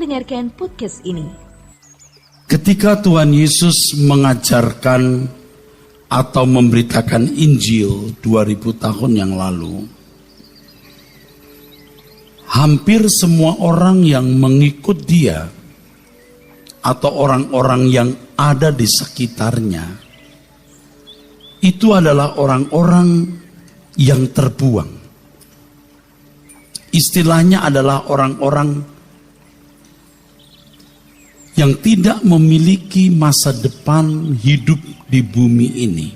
mendengarkan podcast ini. Ketika Tuhan Yesus mengajarkan atau memberitakan Injil 2000 tahun yang lalu, hampir semua orang yang mengikut dia atau orang-orang yang ada di sekitarnya itu adalah orang-orang yang terbuang. Istilahnya adalah orang-orang yang tidak memiliki masa depan hidup di bumi ini.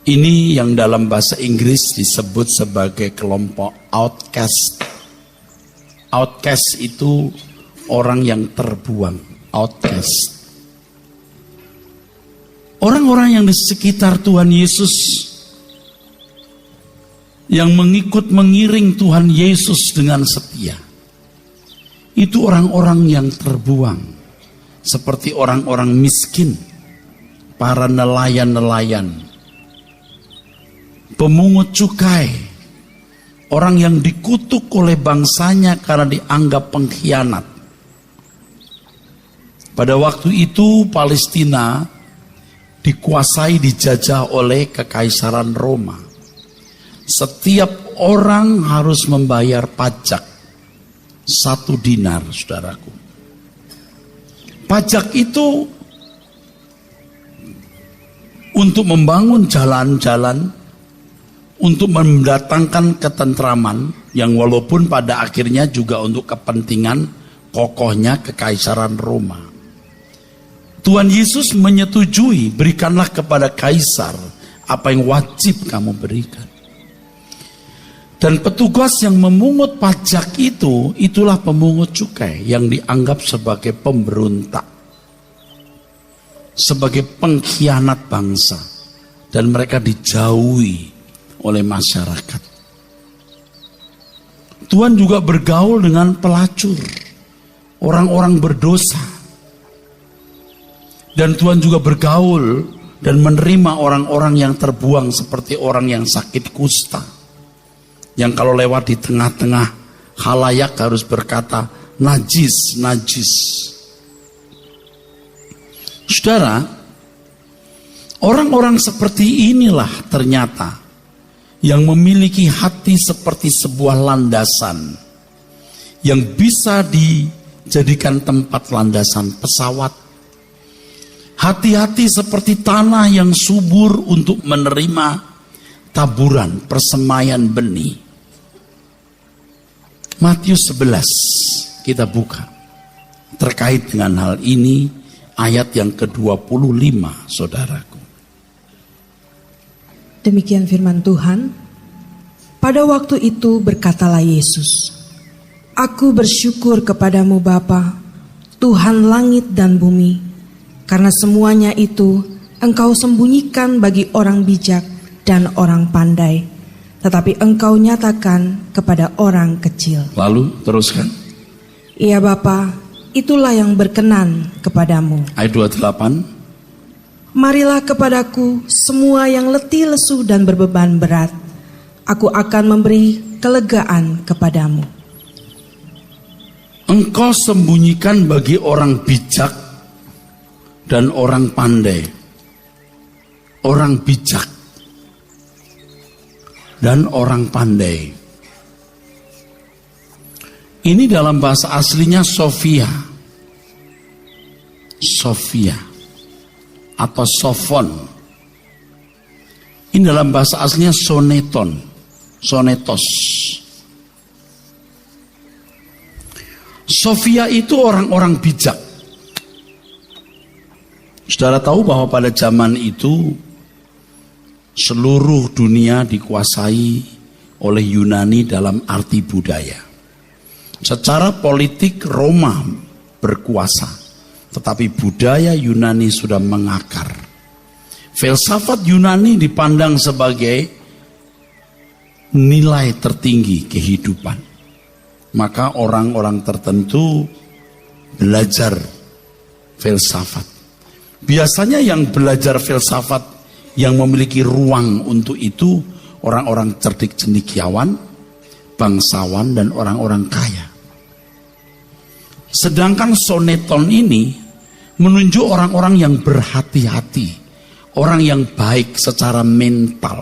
Ini yang dalam bahasa Inggris disebut sebagai kelompok outcast. Outcast itu orang yang terbuang, outcast. Orang-orang yang di sekitar Tuhan Yesus, yang mengiring Tuhan Yesus dengan setia, itu orang-orang yang terbuang, seperti orang-orang miskin, para nelayan-nelayan, pemungut cukai, orang yang dikutuk oleh bangsanya karena dianggap pengkhianat. Pada waktu itu Palestina dikuasai, dijajah oleh Kekaisaran Roma. Setiap orang harus membayar pajak 1 dinar, saudaraku. Pajak itu untuk membangun jalan-jalan, untuk mendatangkan ketentraman, yang walaupun pada akhirnya juga untuk kepentingan kokohnya Kekaisaran Roma. Tuhan Yesus menyetujui, berikanlah kepada Kaisar apa yang wajib kamu berikan. Dan petugas yang memungut pajak itu, itulah pemungut cukai yang dianggap sebagai pemberontak, sebagai pengkhianat bangsa, dan mereka dijauhi oleh masyarakat. Tuhan juga bergaul dengan pelacur, orang-orang berdosa, dan Tuhan juga bergaul dan menerima orang-orang yang terbuang seperti orang yang sakit kusta, yang kalau lewat di tengah-tengah khalayak harus berkata najis, najis. Saudara, orang-orang seperti inilah ternyata yang memiliki hati seperti sebuah landasan yang bisa dijadikan tempat landasan pesawat. Hati-hati seperti tanah yang subur untuk menerima taburan persemaian benih. Matius 11 kita buka. Terkait dengan hal ini ayat yang ke-25, saudaraku. Demikian firman Tuhan. Pada waktu itu berkatalah Yesus, Aku bersyukur kepadamu Bapa, Tuhan langit dan bumi, karena semuanya itu Engkau sembunyikan bagi orang bijak dan orang pandai, tetapi Engkau nyatakan kepada orang kecil. Lalu teruskan. Iya Bapa, itulah yang berkenan kepadamu. Ayat 28. Marilah kepadaku semua yang letih lesu dan berbeban berat, aku akan memberi kelegaan kepadamu. Engkau sembunyikan bagi orang bijak dan orang pandai. Orang bijak dan orang pandai. Ini dalam bahasa aslinya Sophia. Sophia atau Sophon. Ini dalam bahasa aslinya soneton, sonetos. Sophia itu orang-orang bijak. Saudara tahu bahwa pada zaman itu seluruh dunia dikuasai oleh Yunani dalam arti budaya. Secara politik Roma berkuasa, tetapi budaya Yunani sudah mengakar. Filsafat Yunani dipandang sebagai nilai tertinggi kehidupan. Maka orang-orang tertentu belajar filsafat. Biasanya yang belajar filsafat, yang memiliki ruang untuk itu, orang-orang cerdik cendekiawan, bangsawan, dan orang-orang kaya. Sedangkan soneton ini menunjuk orang-orang yang berhati-hati, orang yang baik secara mental,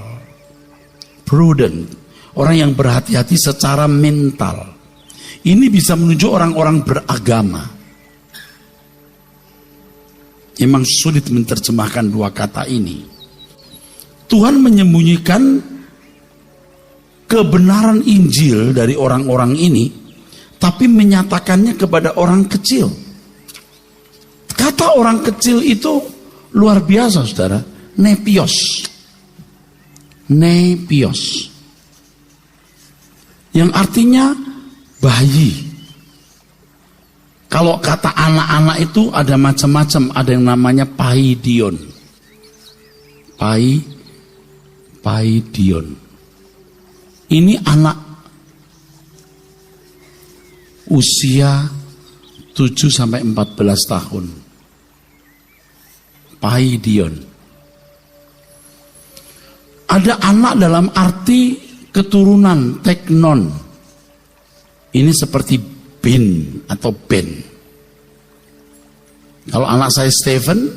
prudent, orang yang berhati-hati secara mental. Ini bisa menunjuk orang-orang beragama. Memang sulit menerjemahkan dua kata ini. Tuhan menyembunyikan kebenaran Injil dari orang-orang ini, tapi menyatakannya kepada orang kecil. Kata orang kecil itu luar biasa, saudara. Nepios. Nepios. Yang artinya bayi. Kalau kata anak-anak itu ada macam-macam. Ada yang namanya paidion. Paidion. Ini anak usia 7-14 tahun. Paidion. Ada anak dalam arti keturunan, teknon. Ini seperti bin atau ben. Kalau anak saya Stephen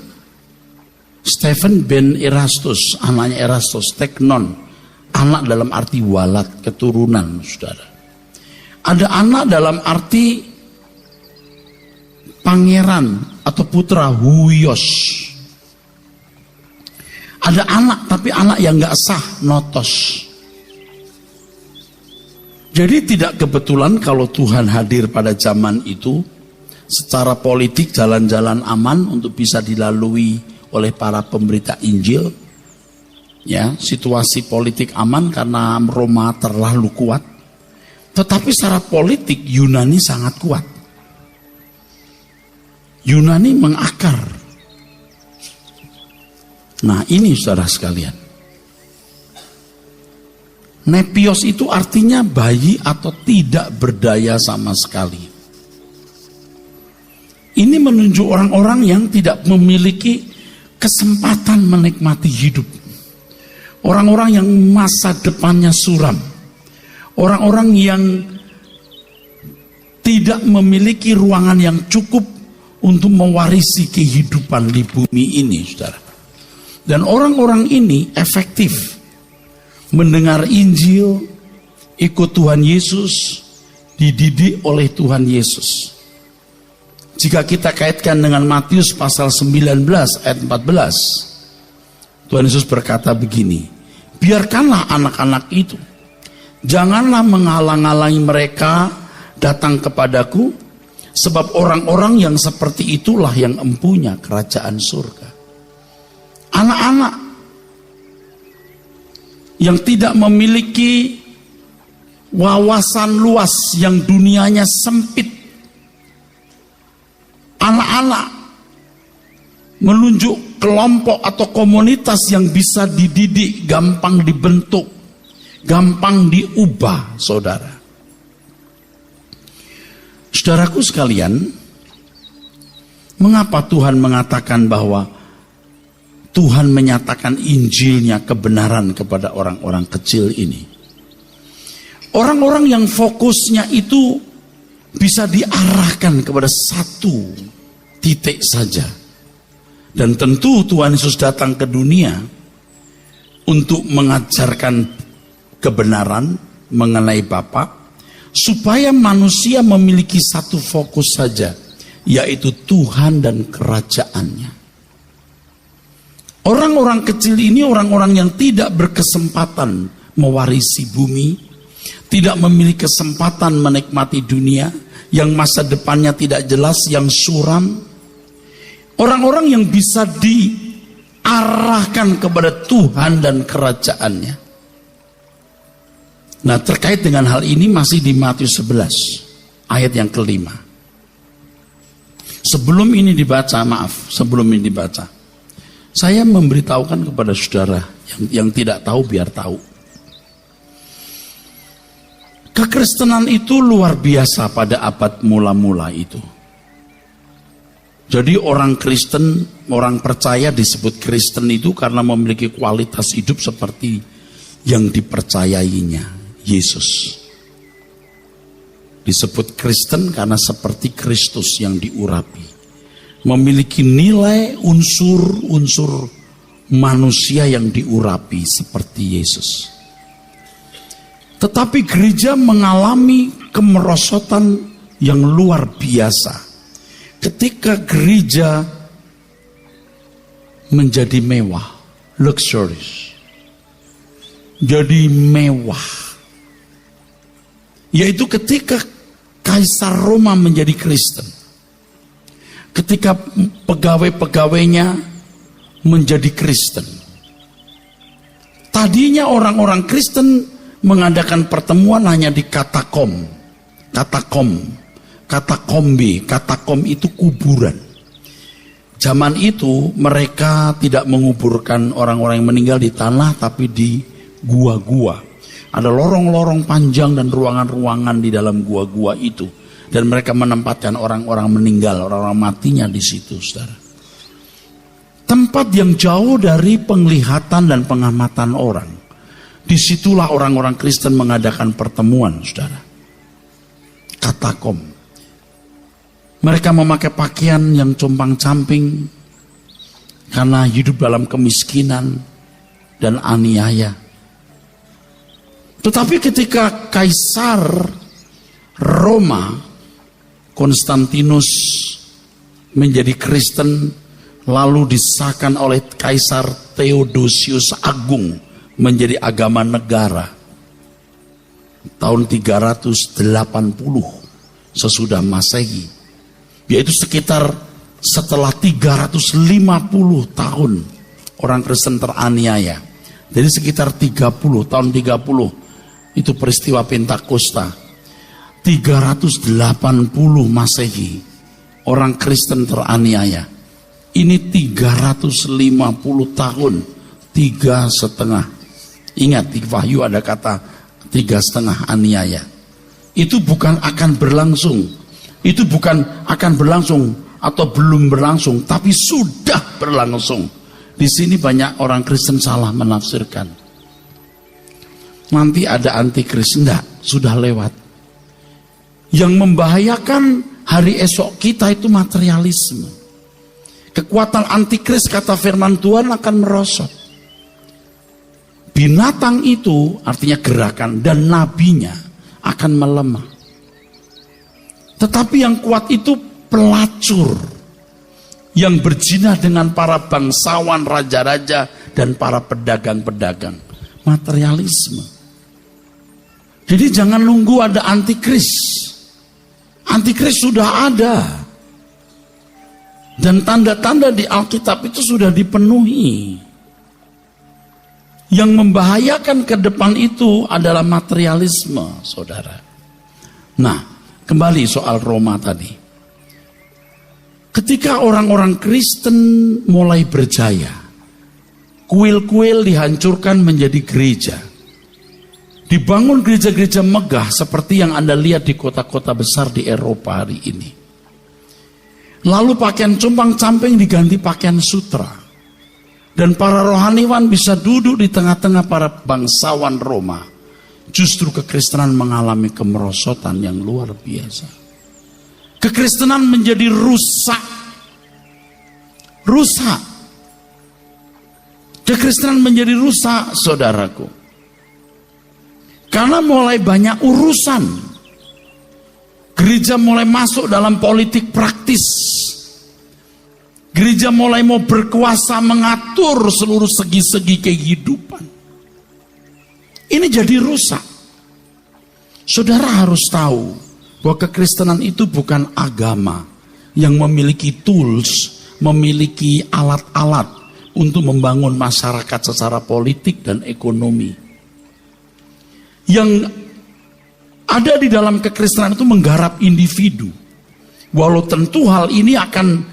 ben Erastus, anaknya Erastus, teknon. Anak dalam arti walad, keturunan, saudara. Ada anak dalam arti pangeran atau putra, huios. Ada anak, tapi anak yang gak sah, notos. Jadi tidak kebetulan kalau Tuhan hadir pada zaman itu, secara politik jalan-jalan aman untuk bisa dilalui oleh para pemberita Injil. Ya, situasi politik aman karena Roma terlalu kuat. Tetapi secara politik Yunani sangat kuat. Yunani mengakar. Nah, ini saudara sekalian. Nepios itu artinya bayi atau tidak berdaya sama sekali. Ini menunjuk orang-orang yang tidak memiliki kesempatan menikmati hidup. Orang-orang yang masa depannya suram. Orang-orang yang tidak memiliki ruangan yang cukup untuk mewarisi kehidupan di bumi ini, saudara. Dan orang-orang ini efektif mendengar Injil, ikut Tuhan Yesus, dididik oleh Tuhan Yesus. Jika kita kaitkan dengan Matius pasal 19 ayat 14, Tuhan Yesus berkata begini, biarkanlah anak-anak itu, janganlah menghalang-halangi mereka datang kepadaku, sebab orang-orang yang seperti itulah yang empunya kerajaan surga. Anak-anak yang tidak memiliki wawasan luas, yang dunianya sempit. Anak-anak menunjuk kelompok atau komunitas yang bisa dididik, gampang dibentuk, gampang diubah, saudara. Saudaraku sekalian, mengapa Tuhan mengatakan bahwa Tuhan menyatakan Injilnya kebenaran kepada orang-orang kecil ini? Orang-orang yang fokusnya itu bisa diarahkan kepada satu titik saja. Dan tentu Tuhan Yesus datang ke dunia untuk mengajarkan kebenaran mengenai Bapa, supaya manusia memiliki satu fokus saja, yaitu Tuhan dan kerajaannya. Orang-orang kecil ini orang-orang yang tidak berkesempatan mewarisi bumi, tidak memiliki kesempatan menikmati dunia, yang masa depannya tidak jelas, yang suram. Orang-orang yang bisa diarahkan kepada Tuhan dan kerajaannya. Nah, terkait dengan hal ini masih di Matius 11 ayat yang kelima. Sebelum ini dibaca, saya memberitahukan kepada saudara yang tidak tahu biar tahu. Kekristenan itu luar biasa pada abad mula-mula itu. Jadi orang Kristen, orang percaya disebut Kristen itu karena memiliki kualitas hidup seperti yang dipercayainya Yesus. Disebut Kristen karena seperti Kristus yang diurapi. Memiliki nilai unsur-unsur manusia yang diurapi seperti Yesus. Tetapi gereja mengalami kemerosotan yang luar biasa ketika gereja menjadi mewah, luxurious. Jadi mewah. Yaitu ketika Kaisar Roma menjadi Kristen. Ketika pegawai-pegawainya menjadi Kristen. Tadinya orang-orang Kristen mengadakan pertemuan hanya di katakom. Katakom itu kuburan. Zaman itu mereka tidak menguburkan orang-orang yang meninggal di tanah, tapi di gua-gua. Ada lorong-lorong panjang dan ruangan-ruangan di dalam gua-gua itu. Dan mereka menempatkan orang-orang meninggal, orang-orang matinya di situ, saudara. Tempat yang jauh dari penglihatan dan pengamatan orang. Disitulah orang-orang Kristen mengadakan pertemuan, saudara. Katakom. Mereka memakai pakaian yang compang-camping karena hidup dalam kemiskinan dan aniaya. Tetapi ketika Kaisar Roma Konstantinus menjadi Kristen, lalu disahkan oleh Kaisar Theodosius Agung menjadi agama negara tahun 380 sesudah Masehi, yaitu sekitar setelah 350 tahun orang Kristen teraniaya. Jadi sekitar tahun 30 itu peristiwa Pentakosta. 380 Masehi orang Kristen teraniaya. Ini 350 tahun, 3,5. Ingat di Wahyu ada kata 3,5 aniaya. Itu bukan akan berlangsung. Itu bukan akan berlangsung atau belum berlangsung, tapi sudah berlangsung. Di sini banyak orang Kristen salah menafsirkan. Nanti ada antikris, enggak, sudah lewat. Yang membahayakan hari esok kita itu materialisme. Kekuatan antikris, kata firman Tuhan, akan merosot. Binatang itu artinya gerakan, dan nabinya akan melemah. Tetapi yang kuat itu pelacur yang berzina dengan para bangsawan, raja-raja, dan para pedagang-pedagang. Materialisme. Jadi jangan nunggu ada antikris. Antikris sudah ada. Dan tanda-tanda di Alkitab itu sudah dipenuhi. Yang membahayakan ke depan itu adalah materialisme, saudara. Nah, kembali soal Roma tadi. Ketika orang-orang Kristen mulai berjaya, kuil-kuil dihancurkan menjadi gereja. Dibangun gereja-gereja megah seperti yang Anda lihat di kota-kota besar di Eropa hari ini. Lalu pakaian compang-camping diganti pakaian sutra. Dan para rohaniwan bisa duduk di tengah-tengah para bangsawan Roma. Justru kekristenan mengalami kemerosotan yang luar biasa. Kekristenan menjadi rusak. Rusak. Kekristenan menjadi rusak, saudaraku. Karena mulai banyak urusan. Gereja mulai masuk dalam politik praktis. Gereja mulai mau berkuasa mengatur seluruh segi-segi kehidupan. Ini jadi rusak. Saudara harus tahu bahwa kekristenan itu bukan agama yang memiliki tools, memiliki alat-alat untuk membangun masyarakat secara politik dan ekonomi. Yang ada di dalam kekristenan itu menggarap individu. Walau tentu hal ini akan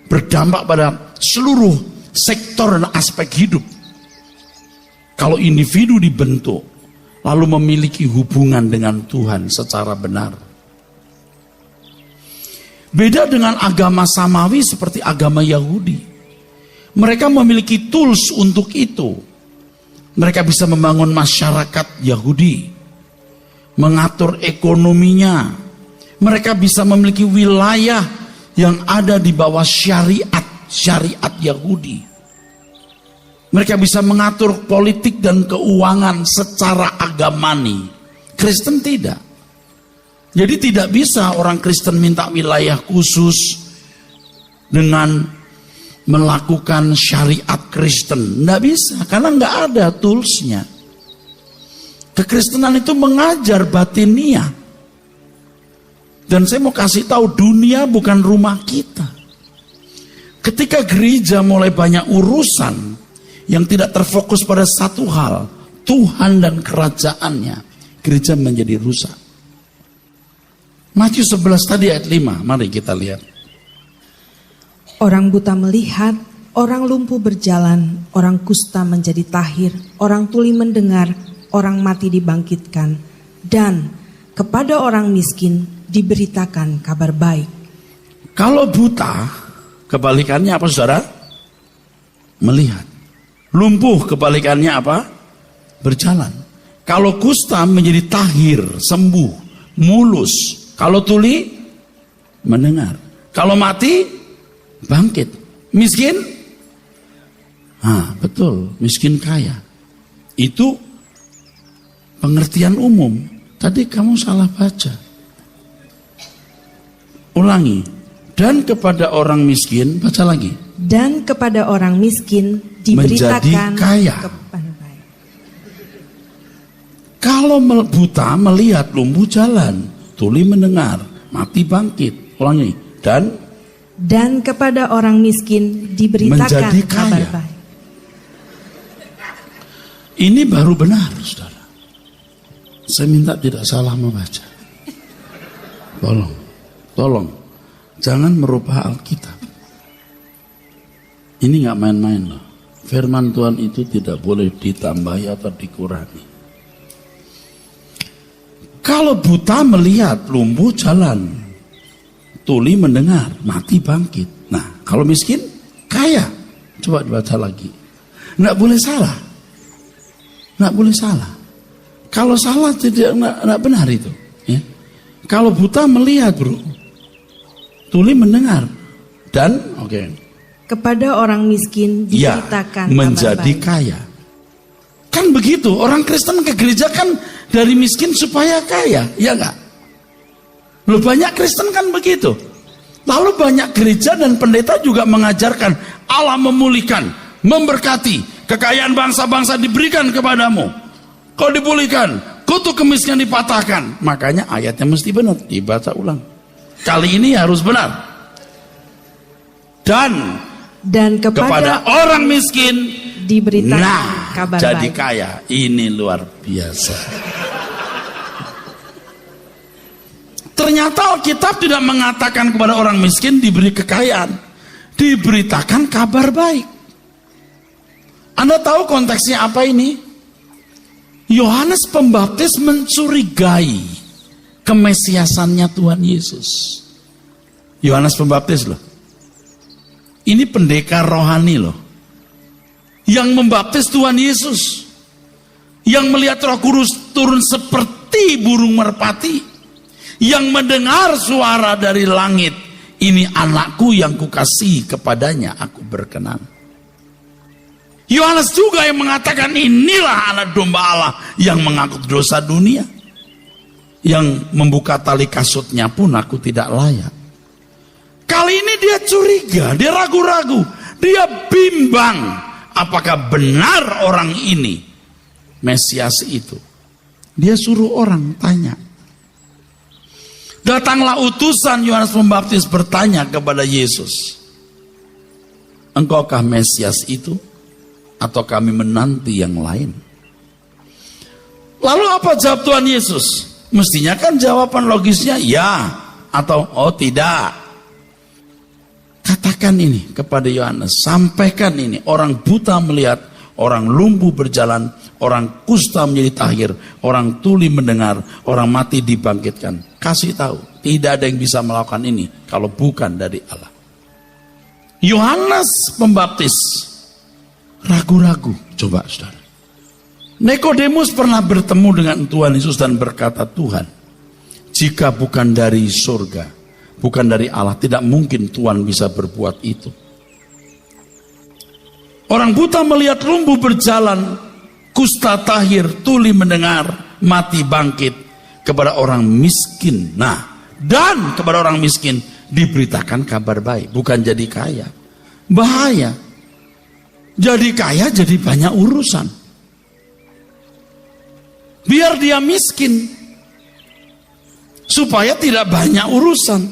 berdampak pada seluruh sektor dan aspek hidup. Kalau individu dibentuk, lalu memiliki hubungan dengan Tuhan secara benar. Beda dengan agama samawi seperti agama Yahudi. Mereka memiliki tools untuk itu. Mereka bisa membangun masyarakat Yahudi. mengatur ekonominya. Mereka bisa memiliki wilayah yang ada di bawah syariat Yahudi. Mereka bisa mengatur politik dan keuangan secara agamani. Kristen tidak. Jadi tidak bisa orang Kristen minta wilayah khusus dengan melakukan syariat Kristen. Tidak bisa, karena nggak ada toolsnya. Kekristenan itu mengajar batiniah. Dan saya mau kasih tahu, dunia bukan rumah kita. Ketika gereja mulai banyak urusan yang tidak terfokus pada satu hal, Tuhan dan kerajaannya, gereja menjadi rusak. Matius 11 tadi ayat 5, mari kita lihat. Orang buta melihat, orang lumpuh berjalan, orang kusta menjadi tahir, orang tuli mendengar, orang mati dibangkitkan, dan kepada orang miskin diberitakan kabar baik. Kalau buta, kebalikannya apa saudara? Melihat. Lumpuh, kebalikannya apa? Berjalan. Kalau kusta menjadi tahir, sembuh, mulus. Kalau tuli, mendengar. Kalau mati, bangkit. Miskin? Betul, miskin kaya. Itu pengertian umum. Tadi kamu salah baca. Ulangi. Dan kepada orang miskin, baca lagi. Dan kepada orang miskin diberitakan menjadi kaya. Kabar baik. Kalau buta melihat, lumpuh jalan, tuli mendengar, mati bangkit. Ulangi. Dan kepada orang miskin diberitakan menjadi kabar kaya. baik. Ini baru benar, saudara. Saya minta tidak salah membaca. Tolong, jangan merubah Alkitab. Ini nggak main-main loh. Firman Tuhan itu tidak boleh ditambahi atau dikurangi. Kalau buta melihat, lumpuh jalan, tuli mendengar, mati bangkit. Nah, kalau miskin, kaya. Coba dibaca lagi. Nggak boleh salah. Nggak boleh salah. Kalau salah tidak benar itu. Ya. Kalau buta melihat, bro, tuli mendengar, dan kepada orang miskin diberitakan menjadi kaya. Kan begitu, orang Kristen ke gereja kan dari miskin supaya kaya, ya enggak? Loh, banyak Kristen kan begitu. Lalu banyak gereja dan pendeta juga mengajarkan Allah memulihkan, memberkati, kekayaan bangsa-bangsa diberikan kepadamu. Kau dipulihkan, kutuk kemiskinan dipatahkan. Makanya ayatnya mesti benar, dibaca ulang. Kali ini harus benar. Dan kepada orang miskin diberitakan kabar jadi baik. kaya. Ini luar biasa. Ternyata Alkitab tidak mengatakan kepada orang miskin diberi kekayaan. Diberitakan kabar baik. Anda tahu konteksnya apa ini? Yohanes Pembaptis mencurigai kemesiasannya Tuhan Yesus. Yohanes Pembaptis loh. Ini pendekar rohani loh. Yang membaptis Tuhan Yesus. Yang melihat Roh Kudus turun seperti burung merpati. Yang mendengar suara dari langit. Ini anakku yang kukasihi, kepadanya aku berkenan. Yohanes juga yang mengatakan inilah anak domba Allah yang mengangkut dosa dunia. Yang membuka tali kasutnya pun aku tidak layak. Kali ini dia curiga, dia ragu-ragu, dia bimbang. Apakah benar orang ini Mesias itu? Dia suruh orang tanya. Datanglah utusan Yohanes Pembaptis bertanya kepada Yesus, engkaukah Mesias itu? Atau kami menanti yang lain? Lalu apa jawab Tuhan Yesus? Mestinya kan jawaban logisnya ya atau oh tidak. Katakan ini kepada Yohanes, sampaikan ini. Orang buta melihat, orang lumpuh berjalan, orang kusta menjadi tahir, orang tuli mendengar, orang mati dibangkitkan. Kasih tahu, tidak ada yang bisa melakukan ini kalau bukan dari Allah. Yohanes Pembaptis ragu-ragu. Coba saudara, Nikodemus pernah bertemu dengan Tuhan Yesus dan berkata, Tuhan, jika bukan dari surga, bukan dari Allah, tidak mungkin Tuhan bisa berbuat itu. Orang buta melihat, lumpuh berjalan, kusta tahir, tuli mendengar, mati bangkit. Kepada orang miskin, dan kepada orang miskin diberitakan kabar baik, bukan jadi kaya. Bahaya. Jadi kaya jadi banyak urusan. Biar dia miskin supaya tidak banyak urusan,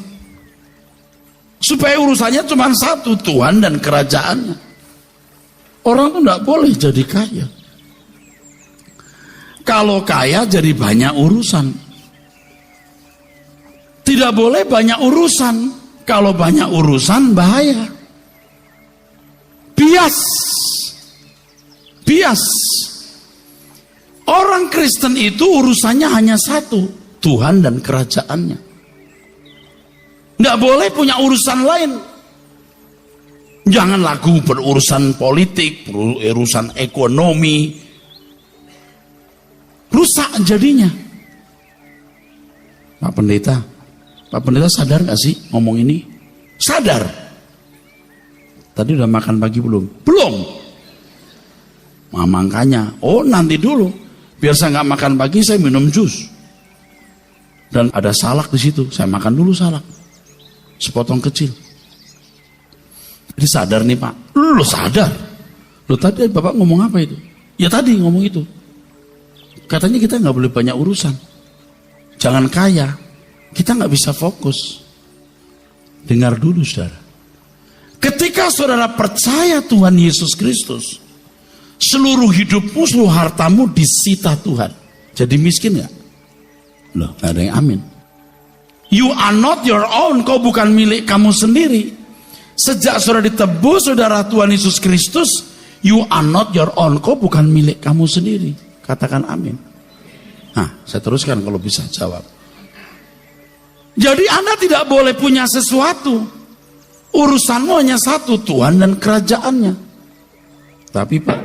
supaya urusannya cuma satu, Tuhan dan kerajaannya. Orang itu tidak boleh jadi kaya. Kalau kaya jadi banyak urusan. Tidak boleh banyak urusan. Kalau banyak urusan bahaya. Bias. Orang Kristen itu urusannya hanya satu, Tuhan dan kerajaannya. Nggak boleh punya urusan lain. Jangan lagu berurusan politik, berurusan ekonomi. Rusak jadinya. Pak Pendeta sadar nggak sih ngomong ini? Sadar. Tadi udah makan pagi belum? Belum. Makanya, nanti dulu. Biar saya nggak makan pagi, saya minum jus. Dan ada salak di situ, saya makan dulu salak. Sepotong kecil. Jadi sadar nih Pak. Lo sadar? Lo tadi Bapak ngomong apa itu? Ya tadi ngomong itu. Katanya kita nggak boleh banyak urusan. Jangan kaya. Kita nggak bisa fokus. Dengar dulu saudara. Ketika saudara percaya Tuhan Yesus Kristus, seluruh hidupmu, seluruh hartamu disita Tuhan. Jadi miskin nggak? Loh, nggak ada yang amin. You are not your own. Kau bukan milik kamu sendiri. Sejak saudara ditebus, saudara Tuhan Yesus Kristus, you are not your own. Kau bukan milik kamu sendiri. Katakan amin. Saya teruskan kalau bisa jawab. Jadi Anda tidak boleh punya sesuatu. Urusanmu hanya satu, Tuhan dan kerajaannya. Tapi Pak,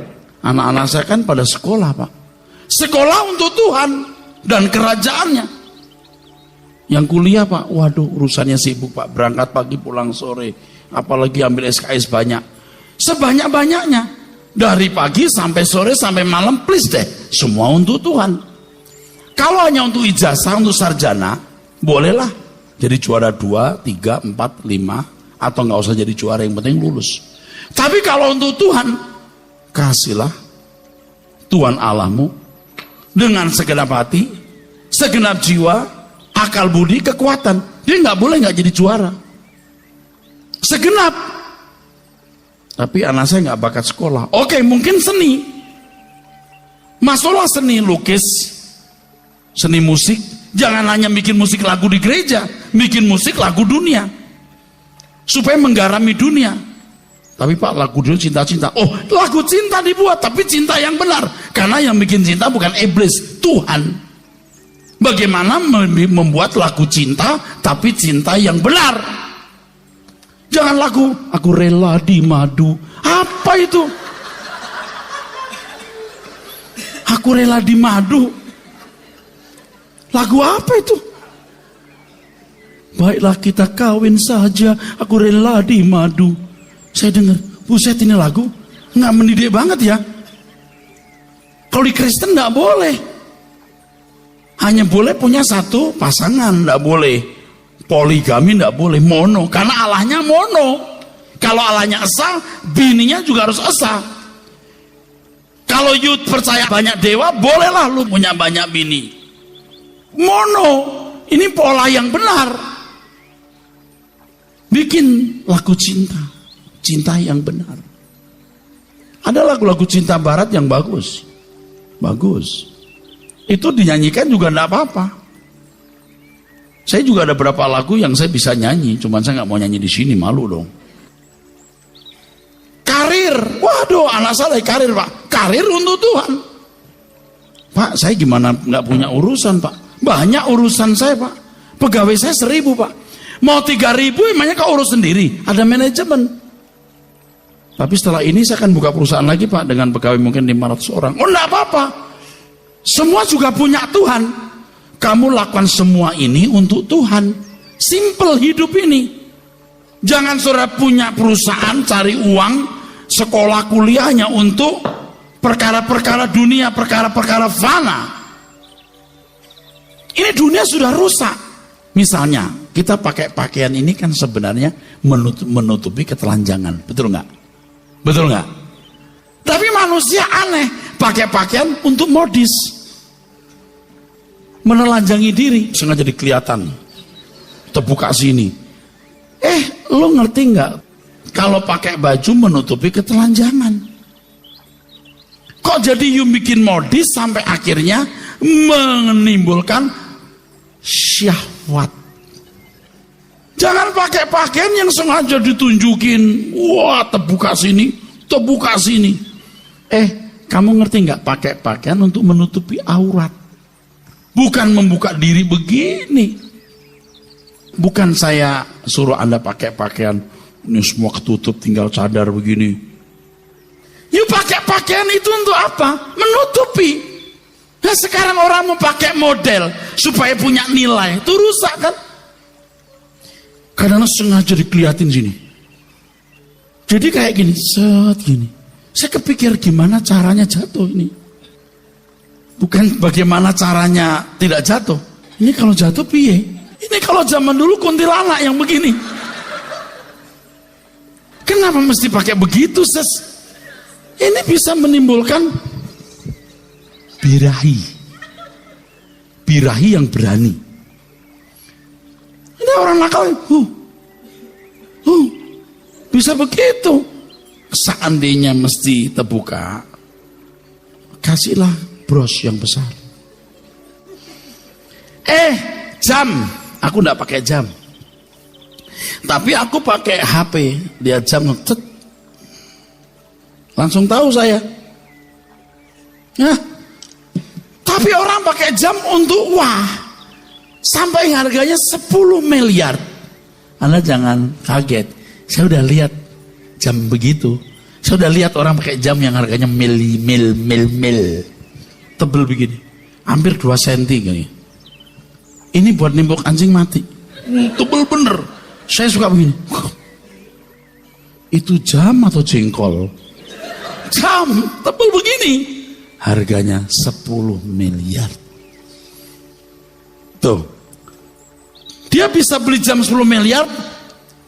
anak-anak saya kan pada sekolah Pak. Sekolah untuk Tuhan dan kerajaannya. Yang kuliah Pak, waduh urusannya sibuk Pak. Berangkat pagi pulang sore. Apalagi ambil SKS banyak. Sebanyak-banyaknya. Dari pagi sampai sore sampai malam, please deh. Semua untuk Tuhan. Kalau hanya untuk ijazah, untuk sarjana, bolehlah. Jadi juara 2, 3, 4, 5. Atau nggak usah jadi juara, yang penting lulus. Tapi kalau untuk Tuhan, kasihlah Tuhan Allahmu dengan segenap hati, segenap jiwa, akal budi, kekuatan. Dia nggak boleh nggak jadi juara. Segenap. Tapi anak saya nggak bakat sekolah. Oke, mungkin seni. Masuklah seni lukis, seni musik. Jangan hanya bikin musik lagu di gereja, bikin musik lagu dunia. Supaya menggarami dunia. Tapi Pak, lagu dunia cinta-cinta. Oh, lagu cinta dibuat, tapi cinta yang benar. Karena yang bikin cinta bukan iblis, Tuhan. Bagaimana membuat lagu cinta, tapi cinta yang benar. Jangan lagu, aku rela di madu. Apa itu? Aku rela di madu. Lagu apa itu? Baiklah kita kawin saja, aku rela di madu. Saya dengar, buset ini lagu nggak mendidik banget ya. Kalau di Kristen nggak boleh. Hanya boleh punya satu pasangan, nggak boleh. Poligami nggak boleh, mono. Karena Allahnya mono. Kalau Allahnya esa, bininya juga harus esa. Kalau you percaya banyak dewa, bolehlah lu punya banyak bini. Mono, ini pola yang benar. Bikin lagu cinta, cinta yang benar. Ada lagu-lagu cinta barat yang bagus. Bagus. Itu dinyanyikan juga enggak apa-apa. Saya juga ada beberapa lagu yang saya bisa nyanyi, cuman saya nggak mau nyanyi di sini, malu dong. Karir, waduh, anak saya karir Pak. Karir untuk Tuhan. Pak, saya gimana nggak punya urusan Pak? Banyak urusan saya Pak. Pegawai saya 1000 Pak. Mau 3000 emangnya kau urus sendiri? Ada manajemen. Tapi setelah ini saya akan buka perusahaan lagi Pak dengan pegawai mungkin 500 orang. Oh enggak apa-apa. Semua juga punya Tuhan. Kamu lakukan semua ini untuk Tuhan. Simple hidup ini. Jangan saudara punya perusahaan, cari uang, sekolah kuliahnya untuk perkara-perkara dunia, perkara-perkara fana. Ini dunia sudah rusak. Misalnya, kita pakai pakaian ini kan sebenarnya menutupi ketelanjangan. Betul nggak? Betul nggak? Tapi manusia aneh, pakai pakaian untuk modis. Menelanjangi diri, sengaja kelihatan. Terbuka sini. Lo ngerti nggak? Kalau pakai baju menutupi ketelanjangan. Kok jadi you bikin modis sampai akhirnya menimbulkan syahwat. Jangan pakai pakaian yang sengaja ditunjukin. Wah, terbuka sini, terbuka sini. Kamu ngerti nggak? Pakai pakaian untuk menutupi aurat. Bukan membuka diri begini. Bukan saya suruh Anda pakai pakaian ini semua ketutup, tinggal cadar begini. You pakai pakaian itu untuk apa? Menutupi. Nah, sekarang orang mau pakai model supaya punya nilai, itu rusak kan? Kadang sengaja dikeliatin sini. Jadi kayak gini, set gini. Saya kepikir gimana caranya jatuh ini. Bukan bagaimana caranya tidak jatuh. Ini kalau jatuh piye? Ini kalau zaman dulu kuntilanak yang begini. Kenapa mesti pakai begitu, Ses? Ini bisa menimbulkan birahi. Birahi yang berani. Ini orang nakal. Bisa begitu. Seandainya mesti terbuka, kasihlah bros yang besar. Jam. Aku enggak pakai jam. Tapi aku pakai HP. Dia jam cet. Langsung tahu saya. Nah, tapi orang pakai jam untuk wah. Sampai harganya 10 miliar. Anda jangan kaget. Saya udah lihat jam begitu. Saya udah lihat orang pakai jam yang harganya mil. Tebel begini. Hampir 2 cm gini. Ini buat nimbuk anjing mati. Tebel bener. Saya suka begini. Itu jam atau jengkol? Jam, tebel begini. Harganya 10 miliar. Tuh. Dia bisa beli jam 10 miliar.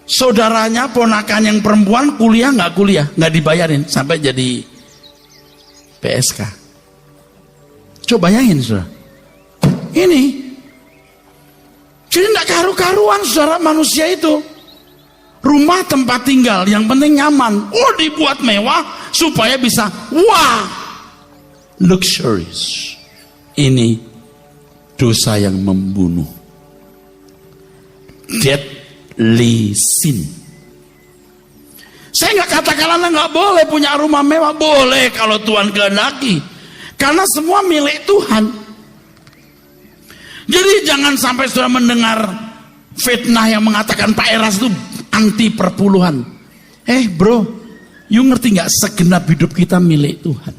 Saudaranya, ponakan yang perempuan kuliah, nggak dibayarin sampai jadi PSK. Coba bayangin, saudara. Ini. Jadi tidak karu-karuan, saudara, manusia itu. Rumah tempat tinggal, yang penting nyaman. Dibuat mewah supaya bisa, wah, luxurious. Ini dosa yang membunuh. Deadly sin. Saya nggak katakan Anda nggak boleh punya rumah mewah, boleh kalau Tuhan kehendaki. Karena semua milik Tuhan. Jadi jangan sampai sudah mendengar fitnah yang mengatakan Pak Eras itu anti perpuluhan. Bro, you ngerti nggak segenap hidup kita milik Tuhan.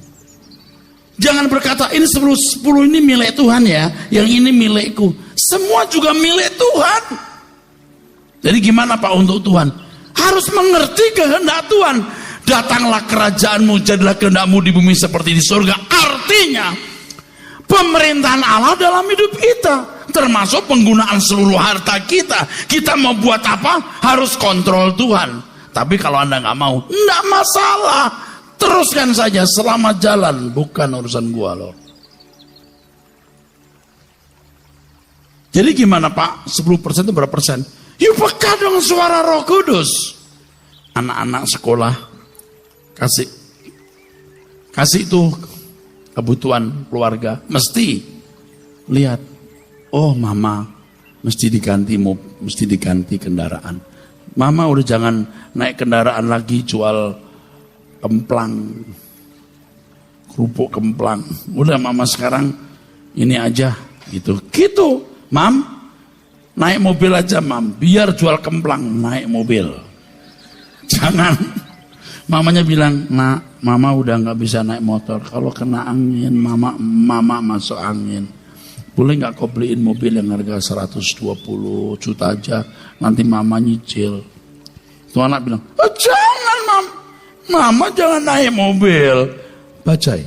Jangan berkata ini 10 ini milik Tuhan ya, yang ini milikku. Semua juga milik Tuhan. Jadi gimana Pak untuk Tuhan? Harus mengerti kehendak Tuhan. Datanglah kerajaanmu, jadilah kehendakmu di bumi seperti di surga. Artinya pemerintahan Allah dalam hidup kita, termasuk penggunaan seluruh harta kita. Kita mau buat apa? Harus kontrol Tuhan. Tapi kalau Anda nggak mau, nggak masalah. Teruskan saja, selamat jalan. Bukan urusan gua loh. Jadi gimana Pak? 10% itu berapa persen? Yuk peka dong suara Roh Kudus. Anak-anak sekolah kasih itu kebutuhan keluarga, mesti lihat, mama mesti diganti kendaraan. Mama udah jangan naik kendaraan lagi jual kemplang, kerupuk kemplang. Udah mama sekarang ini aja gitu. Mam, naik mobil aja mam, biar jual kemplang naik mobil. Jangan Mamanya bilang, nak, mama udah gak bisa naik motor. Kalau kena angin, mama masuk angin. Boleh gak kau beliin mobil yang harga 120 juta aja, nanti mama nyicil. Tuh anak bilang, oh, jangan mama jangan naik mobil. Bajai.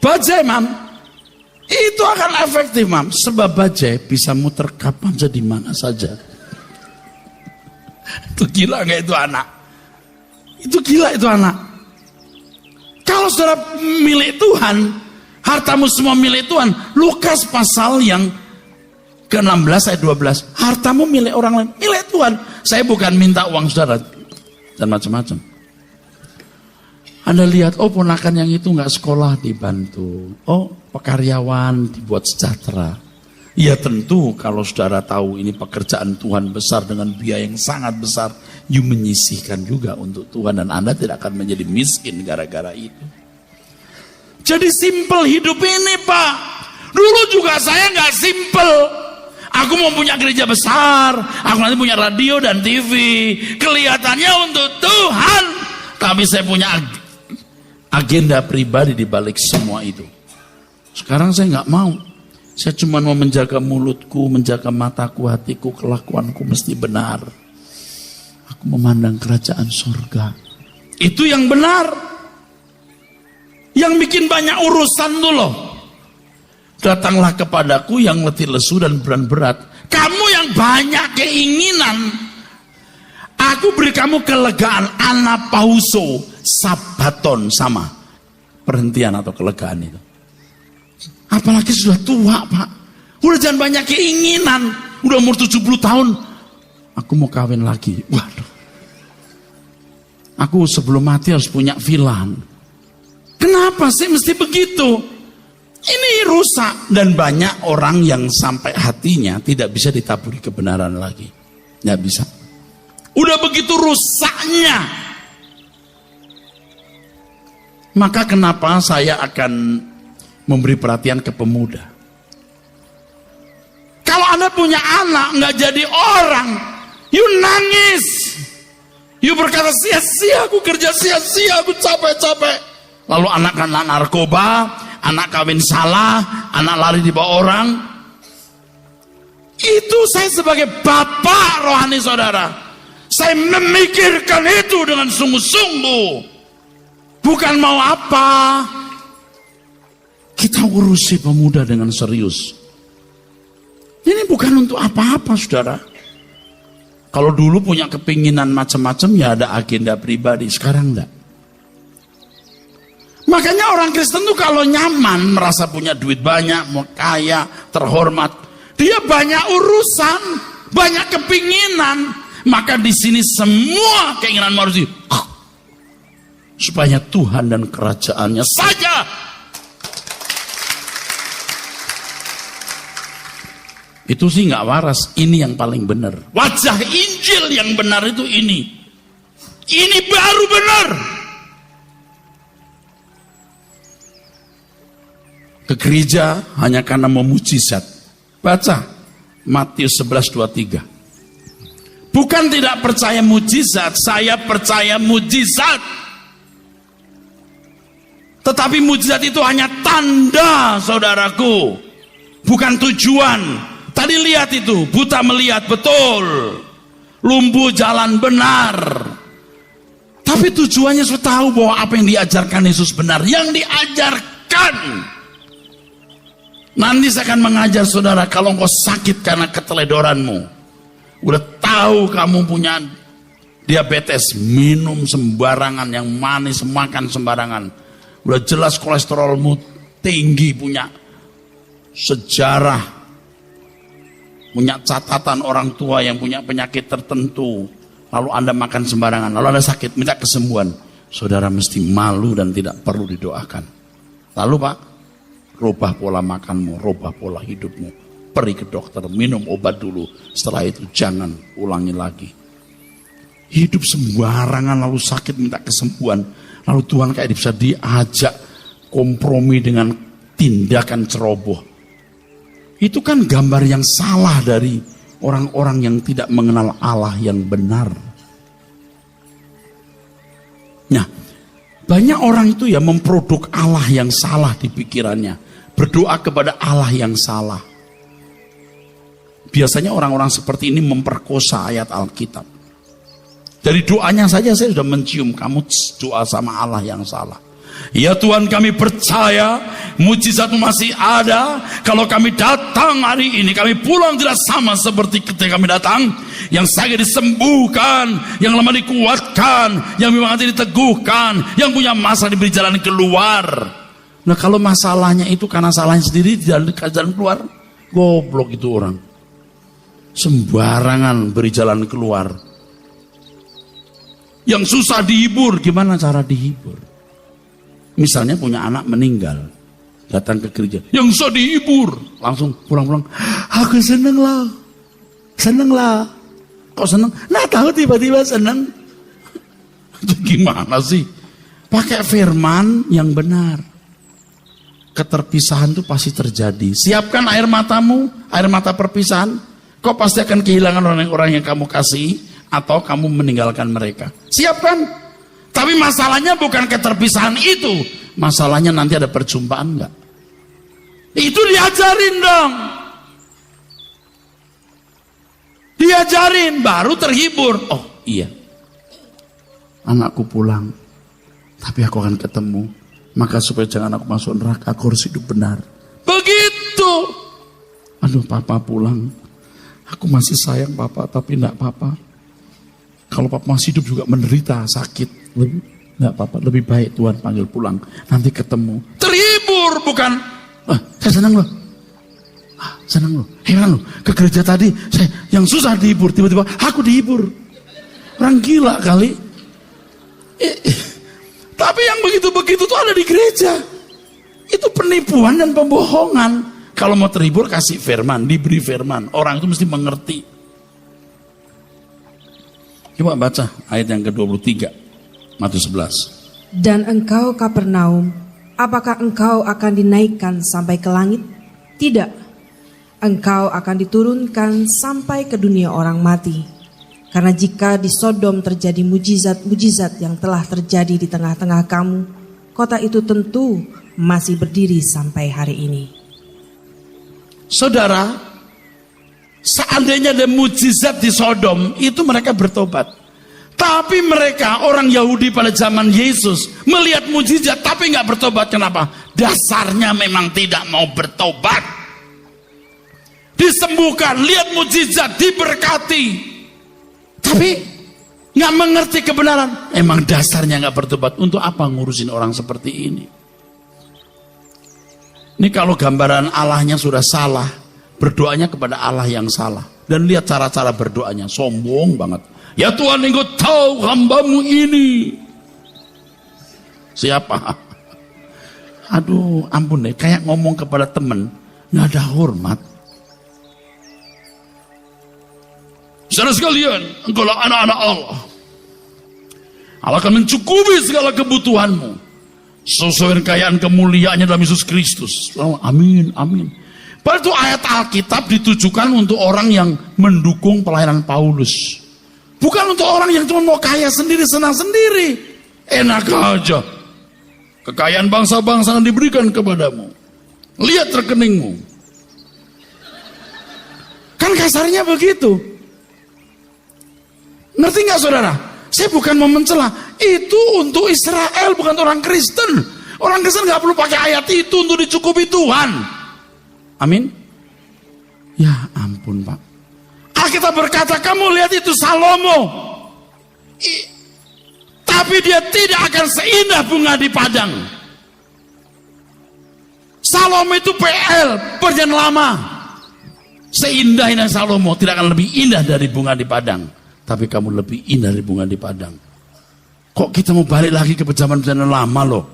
Bajai mam. Itu akan efektif mam. Sebab bajai bisa muter kapan saja di mana saja. Itu gila gak itu anak? Itu gila itu anak. Kalau saudara milik Tuhan, hartamu semua milik Tuhan. Lukas pasal yang ke-16 ayat 12. Hartamu milik orang lain, milik Tuhan. Saya bukan minta uang saudara dan macam-macam. Anda lihat, oh ponakan yang itu nggak sekolah dibantu. Oh pekaryawan dibuat sejahtera. Ya tentu kalau saudara tahu ini pekerjaan Tuhan besar dengan biaya yang sangat besar, you menyisihkan juga untuk Tuhan dan Anda tidak akan menjadi miskin gara-gara itu. Jadi simple hidup ini Pak. Dulu juga saya nggak simple. Aku mau punya gereja besar, aku nanti punya radio dan TV. Kelihatannya untuk Tuhan, tapi saya punya agenda pribadi di balik semua itu. Sekarang saya nggak mau. Saya cuma mau menjaga mulutku, menjaga mataku, hatiku, kelakuanku mesti benar. Aku memandang kerajaan surga. Itu yang benar. Yang bikin banyak urusan tuh loh. Datanglah kepadaku yang letih lesu dan berat. Kamu yang banyak keinginan. Aku beri kamu kelegaan. Anapauso, sabaton, sama. Perhentian atau kelegaan itu. Apalagi sudah tua Pak. Udah jangan banyak keinginan. Udah umur 70 tahun. Aku mau kawin lagi. Waduh. Aku sebelum mati harus punya villa. Kenapa sih mesti begitu? Ini rusak. Dan banyak orang yang sampai hatinya tidak bisa ditaburi kebenaran lagi. Nggak bisa. Udah begitu rusaknya. Maka kenapa saya akan memberi perhatian ke pemuda. Kalau Anda punya anak nggak jadi orang, you nangis, you berkata sia-sia, aku kerja sia-sia, aku capek-capek. Lalu anak narkoba, anak kawin salah, anak lari di bawah orang. Itu saya sebagai bapak rohani saudara, saya memikirkan itu dengan sungguh-sungguh. Bukan mau apa. Kita urusi pemuda dengan serius. Ini bukan untuk apa-apa saudara. Kalau dulu punya kepinginan macam-macam ya ada agenda pribadi. Sekarang enggak. Makanya orang Kristen tuh kalau nyaman, merasa punya duit banyak, mau kaya, terhormat, dia banyak urusan, banyak kepinginan. Maka di sini semua keinginan manusia supaya Tuhan dan kerajaannya saja. Itu sih nggak waras. Ini yang paling benar. Wajah Injil yang benar itu ini. Ini baru benar. Ke gereja hanya karena memujizat. Baca Matius 11:23. Bukan tidak percaya mujizat, saya percaya mujizat. Tetapi mujizat itu hanya tanda, saudaraku, bukan tujuan. Tadi lihat itu, buta melihat betul, lumpuh jalan benar. Tapi tujuannya sudah tahu bahwa apa yang diajarkan Yesus benar. Yang diajarkan. Nanti saya akan mengajar saudara, kalau engkau sakit karena keteledoranmu, udah tahu kamu punya diabetes, minum sembarangan, yang manis makan sembarangan, udah jelas kolesterolmu tinggi, punya sejarah, punya catatan orang tua yang punya penyakit tertentu, lalu Anda makan sembarangan, lalu Anda sakit, minta kesembuhan, saudara mesti malu dan tidak perlu didoakan. Lalu Pak, rubah pola makanmu, rubah pola hidupmu, pergi ke dokter, minum obat dulu, setelah itu jangan ulangi lagi. Hidup sembarangan lalu sakit minta kesembuhan, lalu Tuhan kayak bisa diajak kompromi dengan tindakan ceroboh. Itu kan gambar yang salah dari orang-orang yang tidak mengenal Allah yang benar. Banyak orang itu ya memproduk Allah yang salah di pikirannya. Berdoa kepada Allah yang salah. Biasanya orang-orang seperti ini memperkosa ayat Alkitab. Dari doanya saja saya sudah mencium kamu doa sama Allah yang salah. Ya Tuhan, kami percaya mujizat-Mu masih ada. Kalau kami datang hari ini, kami pulang tidak sama seperti ketika kami datang. Yang sakit disembuhkan, yang lemah dikuatkan, yang memang hati diteguhkan, yang punya masalah diberi jalan keluar. Nah, kalau masalahnya itu karena salahnya sendiri jalan keluar, goblok itu orang. Sembarangan beri jalan keluar. Yang susah dihibur, gimana cara dihibur? Misalnya punya anak meninggal, datang ke gereja, yang susah dihibur, langsung pulang-pulang. Aku seneng lah. Kok seneng? Nah tahu tiba-tiba seneng. Itu gimana sih? Pakai firman yang benar. Keterpisahan itu pasti terjadi. Siapkan air matamu, air mata perpisahan. Kau pasti akan kehilangan orang-orang yang kamu kasih, atau kamu meninggalkan mereka. Siapkan. Tapi masalahnya bukan keterpisahan itu. Masalahnya nanti ada perjumpaan enggak? Itu diajarin dong. Diajarin, baru terhibur. Oh iya, anakku pulang, tapi aku akan ketemu. Maka supaya jangan aku masuk neraka, aku harus hidup benar. Begitu. Aduh, papa pulang. Aku masih sayang papa, tapi enggak papa. Kalau papa masih hidup juga menderita, sakit. Enggak apa-apa, lebih baik Tuhan panggil pulang. Nanti ketemu. Terhibur, bukan. Saya senang loh. Senang loh. Heran loh. Ke gereja tadi, saya yang susah dihibur. Tiba-tiba aku dihibur. Orang gila kali. Tapi yang begitu-begitu tuh ada di gereja. Itu penipuan dan pembohongan. Kalau mau terhibur, kasih firman. Diberi firman. Orang itu mesti mengerti. Coba baca ayat yang ke-23. Matius 11. Dan engkau Kapernaum, apakah engkau akan dinaikkan sampai ke langit? Tidak. Engkau akan diturunkan sampai ke dunia orang mati. Karena jika di Sodom terjadi mujizat-mujizat yang telah terjadi di tengah-tengah kamu, kota itu tentu masih berdiri sampai hari ini. Saudara, seandainya ada mujizat di Sodom, itu mereka bertobat. Tapi mereka, orang Yahudi pada zaman Yesus, melihat mujizat tapi nggak bertobat. Kenapa? Dasarnya memang tidak mau bertobat. Disembuhkan, lihat mujizat, diberkati, tapi nggak mengerti kebenaran. Emang dasarnya nggak bertobat. Untuk apa ngurusin orang seperti ini? Ini kalau gambaran Allahnya sudah salah, berdoanya kepada Allah yang salah. Dan lihat cara-cara berdoanya, sombong banget. Ya Tuhan, Engkau tahu hamba-Mu ini. Siapa? Aduh, ampun deh, kayak ngomong kepada teman, nggak ada hormat. Saudara sekalian, engkaulah anak-anak Allah. Allah akan mencukupi segala kebutuhanmu sesuai kekayaan kemuliaannya dalam Yesus Kristus. Amin, amin. Padahal itu ayat Alkitab ditujukan untuk orang yang mendukung pelayanan Paulus. Bukan untuk orang yang cuma mau kaya sendiri, senang sendiri. Enak aja. Kekayaan bangsa-bangsa yang diberikan kepadamu. Lihat rekeningmu. Kan kasarnya begitu. Ngerti gak saudara? Saya bukan mau mencela. Itu untuk Israel, bukan orang Kristen. Orang Kristen gak perlu pakai ayat itu untuk dicukupi Tuhan. Amin. Ya ampun Pak. Kita berkata, kamu lihat itu Salomo, tapi dia tidak akan seindah bunga di padang. Salomo itu PL, perjanjian lama. Seindah-indah Salomo tidak akan lebih indah dari bunga di padang. Tapi kamu lebih indah dari bunga di padang. Kok kita mau balik lagi ke zaman-zaman lama loh?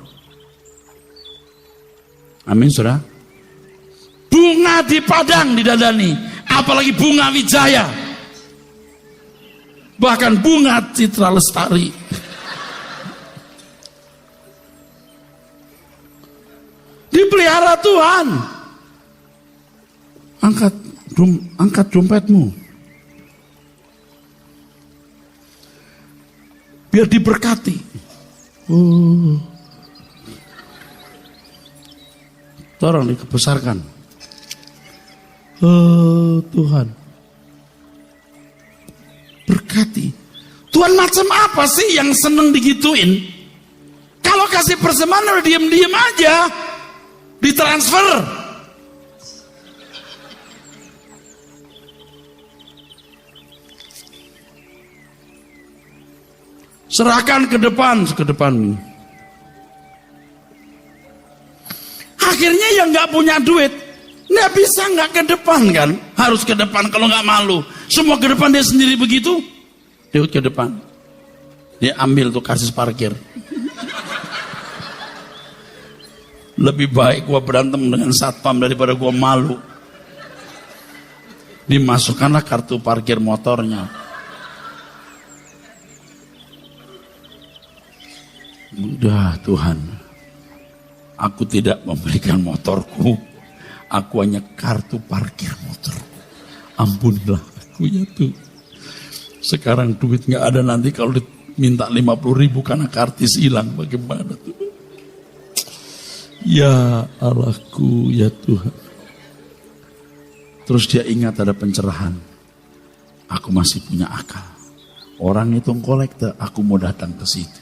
Amin saudara. Bunga di padang didandani. Apalagi bunga wijaya, bahkan bunga Citra Lestari. Dipelihara Tuhan. Angkat dompetmu, biar diberkati. Tolong dikebesarkan. Tuhan berkati. Tuhan macam apa sih yang seneng digituin? Kalau kasih persembahan udah diem-diem aja, ditransfer. Serahkan ke depanmu. Akhirnya yang nggak punya duit, nggak bisa nggak ke depan kan? Harus ke depan kalau nggak malu. Semua ke depan dia sendiri begitu, dia ke depan. Dia ambil tuh karcis parkir. Lebih baik gua berantem dengan satpam daripada gua malu. Dimasukkanlah kartu parkir motornya. Udah Tuhan, aku tidak memberikan motorku, aku hanya kartu parkir motorku. Ampunilah aku ya Tuhan. Sekarang duit gak ada, nanti kalau diminta 50.000 karena kartis hilang, bagaimana tuh? Ya Allahku ya Tuhan. Terus dia ingat ada pencerahan. Aku masih punya akal. Orang hitung kolektor, aku mau datang ke situ.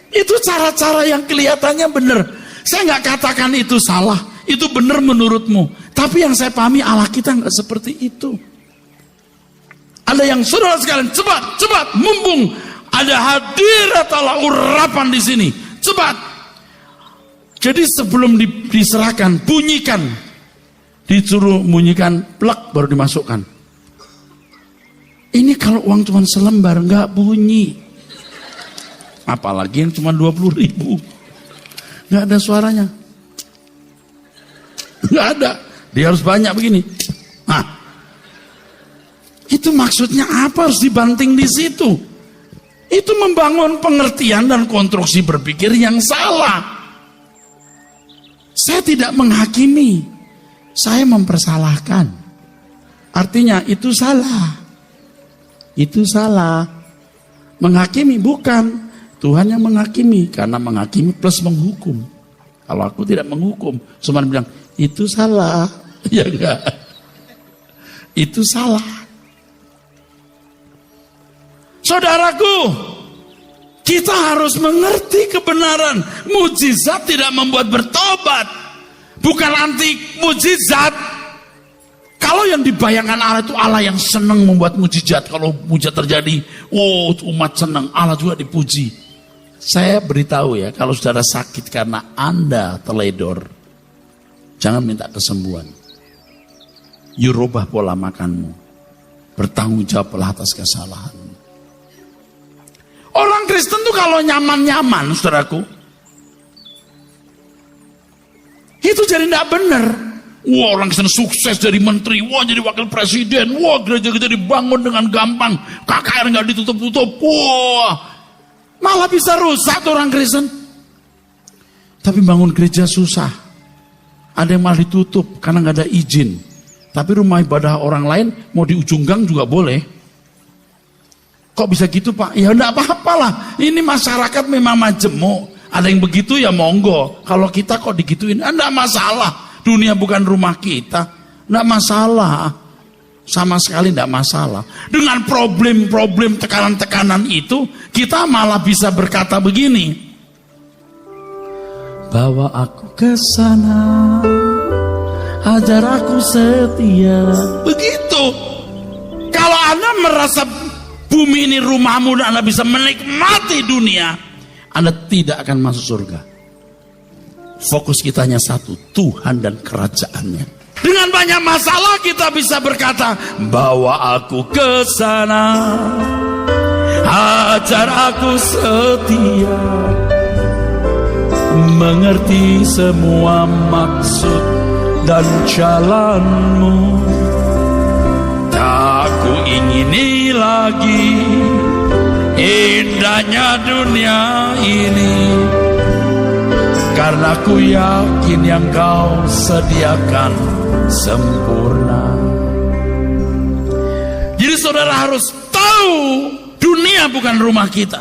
Itu cara-cara yang kelihatannya benar. Saya nggak katakan itu salah, itu benar menurutmu. Tapi yang saya pahami Allah kita nggak seperti itu. Ada yang saudara sekalian, cepat, mumpung ada hadirat Allah urapan di sini, cepat. Jadi sebelum diserahkan, bunyikan, disuruh bunyikan, plak baru dimasukkan. Ini kalau uang cuma selembar nggak bunyi. Apalagi yang cuma 20.000. Nggak ada suaranya. Nggak ada. Dia harus banyak begini. Nah, itu maksudnya apa harus dibanting di situ? Itu membangun pengertian dan konstruksi berpikir yang salah. Saya tidak menghakimi. Saya mempersalahkan. Artinya itu salah. Itu salah. Menghakimi bukan. Tuhan yang menghakimi, karena menghakimi plus menghukum. Kalau aku tidak menghukum, cuma bilang itu salah, ya enggak, itu salah. Saudaraku, kita harus mengerti kebenaran. Mujizat tidak membuat bertobat, bukan anti mujizat. Kalau yang dibayangkan Allah itu Allah yang senang membuat mujizat. Kalau mujizat terjadi, umat senang, Allah juga dipuji. Saya beritahu ya, kalau saudara sakit karena Anda teledor, jangan minta kesembuhan. You rubah pola makanmu. Bertanggung jawablah atas kesalahanmu. Orang Kristen tuh kalau nyaman-nyaman, saudaraku, itu jadi tidak benar. Wah, orang Kristen sukses jadi menteri, wah jadi wakil presiden, wah gereja-gereja dibangun dengan gampang, KKR nggak ditutup-tutup, wah. Malah bisa rusak tuh orang Kristen. Tapi bangun gereja susah. Ada yang malah ditutup karena nggak ada izin. Tapi rumah ibadah orang lain mau di ujung gang juga boleh. Kok bisa gitu Pak? Ya enggak apa-apa lah. Ini masyarakat memang majemuk. Ada yang begitu ya monggo. Kalau kita kok digituin, enggak masalah. Dunia bukan rumah kita. Enggak masalah. Sama sekali tidak masalah. Dengan problem-problem tekanan-tekanan itu, kita malah bisa berkata begini. Bawa aku ke sana, ajar aku setia. Begitu. Kalau Anda merasa bumi ini rumahmu dan Anda bisa menikmati dunia, Anda tidak akan masuk surga. Fokus kita hanya satu, Tuhan dan kerajaannya. Dengan banyak masalah kita bisa berkata, bawa aku ke sana, ajar aku setia, mengerti semua maksud dan jalanmu. Tak ku ingini lagi indahnya dunia ini, karena ku yakin yang kau sediakan sempurna. Jadi saudara harus tahu dunia bukan rumah kita.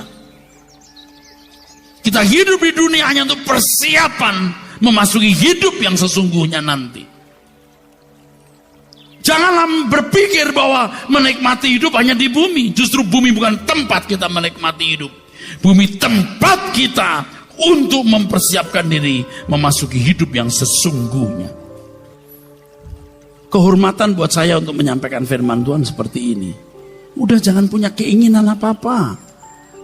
Kita hidup di dunia hanya untuk persiapan memasuki hidup yang sesungguhnya nanti. Janganlah berpikir bahwa menikmati hidup hanya di bumi. Justru bumi bukan tempat kita menikmati hidup. Bumi tempat kita untuk mempersiapkan diri memasuki hidup yang sesungguhnya. Kehormatan buat saya untuk menyampaikan firman Tuhan seperti ini. Udah jangan punya keinginan apa-apa.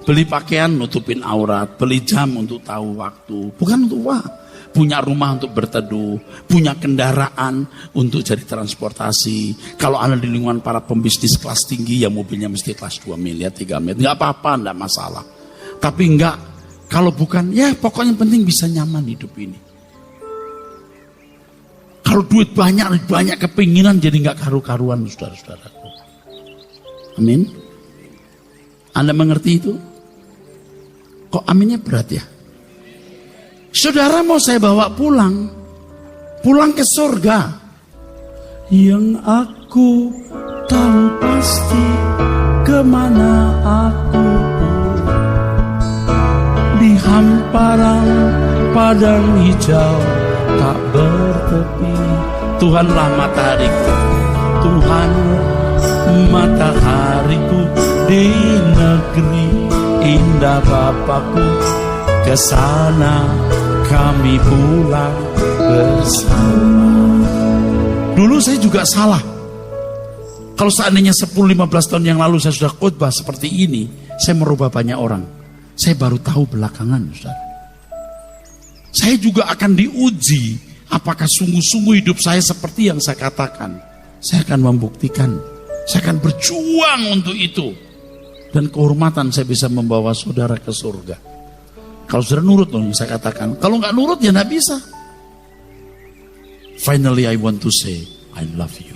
Beli pakaian nutupin aurat, beli jam untuk tahu waktu, bukan untuk uang. Punya rumah untuk berteduh, punya kendaraan untuk jadi transportasi. Kalau Anda di lingkungan para pembisnis kelas tinggi, ya mobilnya mesti kelas 2 miliar, 3 miliar. Enggak apa-apa, enggak masalah. Tapi enggak, kalau bukan, ya pokoknya penting bisa nyaman hidup ini. Kalau duit banyak kepinginan jadi enggak karu-karuan, saudara-saudaraku. Amin. Anda mengerti itu? Kok aminnya berat ya? Saudara mau saya bawa pulang ke surga. Yang aku tahu pasti kemana aku pulang. Di hamparan padang hijau tak bertepi. Tuhanlah matahariku, Tuhan matahariku di negeri indah Bapakku. Ke sana kami pulang bersama. Dulu saya juga salah. Kalau seandainya 10-15 tahun yang lalu saya sudah khotbah seperti ini, saya merubah banyak orang. Saya baru tahu belakangan, saudara. Saya juga akan diuji apakah sungguh-sungguh hidup saya seperti yang saya katakan. Saya akan membuktikan. Saya akan berjuang untuk itu. Dan kehormatan saya bisa membawa saudara ke surga. Kalau saudara nurut loh yang saya katakan. Kalau nggak nurut ya nggak bisa. Finally I want to say, I love you.